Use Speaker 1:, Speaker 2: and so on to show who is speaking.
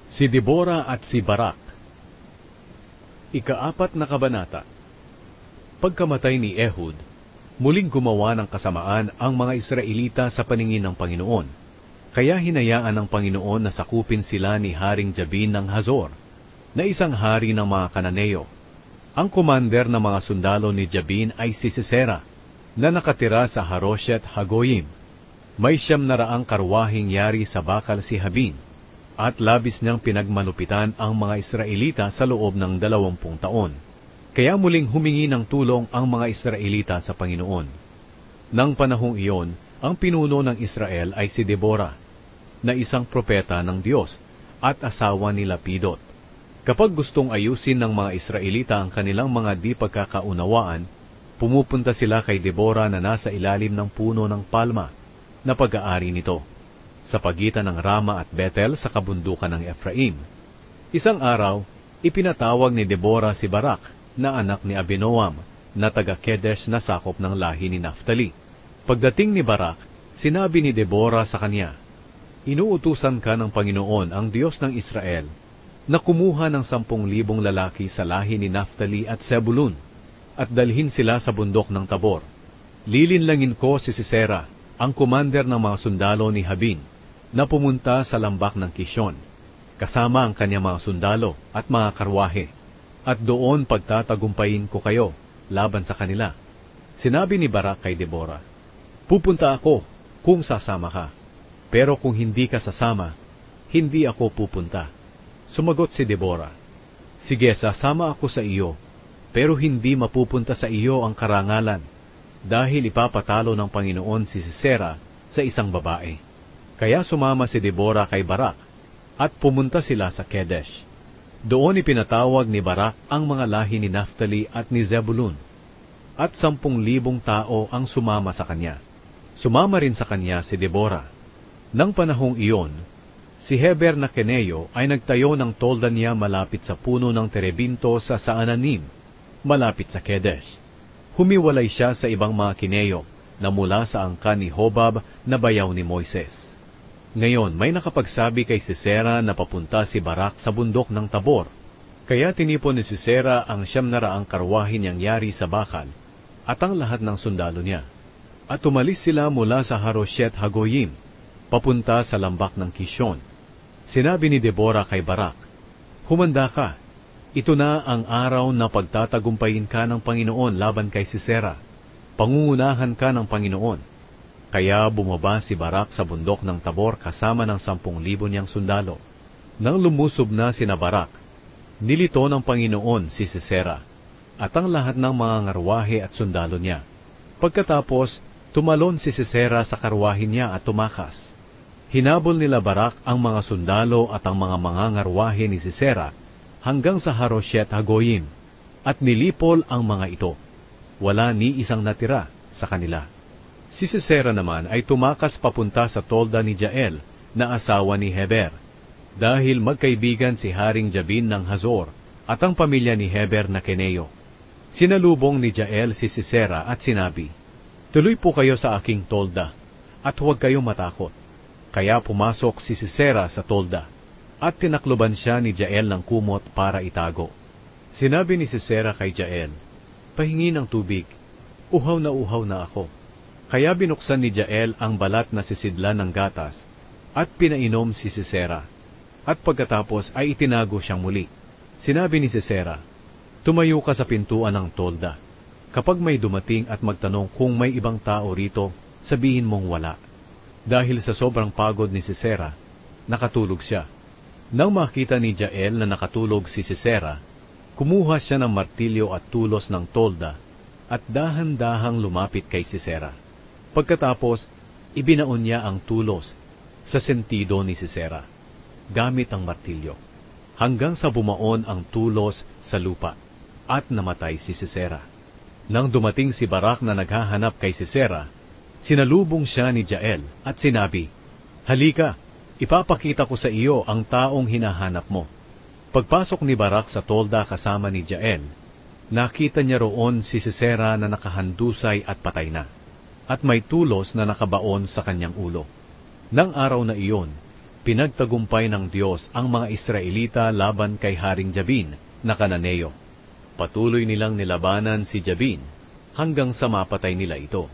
Speaker 1: Si Deborah at si Barak. Ika-4 na kabanata. Pagkamatay ni Ehud, muling gumawa ng kasamaan ang mga Israelita sa paningin ng Panginoon. Kaya hinayaan ng Panginoon na sakupin sila ni Haring Jabin ng Hazor, na isang hari ng mga Kananeo. Ang commander ng mga sundalo ni Jabin ay si Sisera, na nakatira sa Haroshet Hagoyim. May 900 karwahing yari sa bakal si Habin, at labis niyang pinagmalupitan ang mga Israelita sa loob ng 20 taon. Kaya muling humingi ng tulong ang mga Israelita sa Panginoon. Nang panahong iyon, ang pinuno ng Israel ay si Deborah, na isang propeta ng Diyos at asawa ni Lapidot. Kapag gustong ayusin ng mga Israelita ang kanilang mga di pagkakaunawaan, pumupunta sila kay Deborah na nasa ilalim ng puno ng palma na pag-aari nito, sa pagitan ng Rama at Bethel sa kabundukan ng Ephraim. Isang araw, ipinatawag ni Deborah si Barak, na anak ni Abinoam, na taga-Kedesh na sakop ng lahi ni Naphtali. Pagdating ni Barak, sinabi ni Deborah sa kanya, "Inuutusan ka ng Panginoon, ang Diyos ng Israel, na kumuha ng 10,000 lalaki sa lahi ni Naphtali at Zebulun, at dalhin sila sa bundok ng Tabor. Lilinlangin ko si Sisera, ang commander ng mga sundalo ni Habin, na pumunta sa lambak ng Kishon, kasama ang kanyang mga sundalo at mga karwahe, at doon pagtatagumpayin ko kayo laban sa kanila." Sinabi ni Barak kay Deborah, "Pupunta ako kung sasama ka, pero kung hindi ka sasama, hindi ako pupunta." Sumagot si Deborah, "Sige, sasama ako sa iyo, pero hindi mapupunta sa iyo ang karangalan, dahil ipapatalo ng Panginoon si Sisera sa isang babae." Kaya sumama si Deborah kay Barak, at pumunta sila sa Kedesh. Doon ipinatawag ni Barak ang mga lahi ni Naphtali at ni Zebulun, at 10,000 tao ang sumama sa kanya. Sumama rin sa kanya si Deborah. Nang panahong iyon, si Heber na Keneo ay nagtayo ng tolda niya malapit sa puno ng terebinto sa Saananim, malapit sa Kedesh. Humiwalay siya sa ibang mga Kineo na mula sa angkan ni Hobab na bayaw ni Moises. Ngayon, may nakapagsabi kay Sisera na papunta si Barak sa bundok ng Tabor. Kaya tinipon ni Sisera ang 900 karwahe niyang yari sa bakal at ang lahat ng sundalo niya. At umalis sila mula sa Haroshet Hagoyim, papunta sa lambak ng Kishon. Sinabi ni Deborah kay Barak, "Humanda ka. Ito na ang araw na pagtatagumpayin ka ng Panginoon laban kay Sisera. Pangungunahan ka ng Panginoon." Kaya bumaba si Barak sa bundok ng Tabor kasama ng 10,000 niyang sundalo. Nang lumusob na sina Barak, nilito ng Panginoon si Sisera at ang lahat ng mga ngarwahe at sundalo niya. Pagkatapos, tumalon si Sisera sa karwahe niya at tumakas. Hinabol nila Barak ang mga sundalo at ang mga ngarwahe ni Sisera hanggang sa Haroshet Hagoyim, at nilipol ang mga ito. Wala ni isang natira sa kanila. Si Sisera naman ay tumakas papunta sa tolda ni Jael, na asawa ni Heber, dahil magkaibigan si Haring Jabin ng Hazor at ang pamilya ni Heber na Keneo. Sinalubong ni Jael si Sisera at sinabi, "Tuloy po kayo sa aking tolda, at huwag kayong matakot." Kaya pumasok si Sisera sa tolda, at tinakluban siya ni Jael ng kumot para itago. Sinabi ni Sisera kay Jael, "Pahingi ng tubig, uhaw na ako." Kaya binuksan ni Jael ang balat na sisidlan ng gatas, at pinainom si Sisera, at pagkatapos ay itinago siyang muli. Sinabi ni Sisera, "Tumayo ka sa pintuan ng tolda. Kapag may dumating at magtanong kung may ibang tao rito, sabihin mong wala." Dahil sa sobrang pagod ni Sisera, nakatulog siya. Nang makita ni Jael na nakatulog si Sisera, kumuha siya ng martilyo at tulos ng tolda, at dahan-dahang lumapit kay Sisera. Pagkatapos, ibinaon niya ang tulos sa sentido ni Sisera, gamit ang martilyo, hanggang sa bumaon ang tulos sa lupa, at namatay si Sisera. Nang dumating si Barak na naghahanap kay Sisera, sinalubong siya ni Jael at sinabi, "Halika, ipapakita ko sa iyo ang taong hinahanap mo." Pagpasok ni Barak sa tolda kasama ni Jael, nakita niya roon si Sisera na nakahandusay at patay na, at may tulos na nakabaon sa kanyang ulo. Nang araw na iyon, pinagtagumpay ng Diyos ang mga Israelita laban kay Haring Jabin na Kananeo. Patuloy nilang nilabanan si Jabin hanggang sa mapatay nila ito.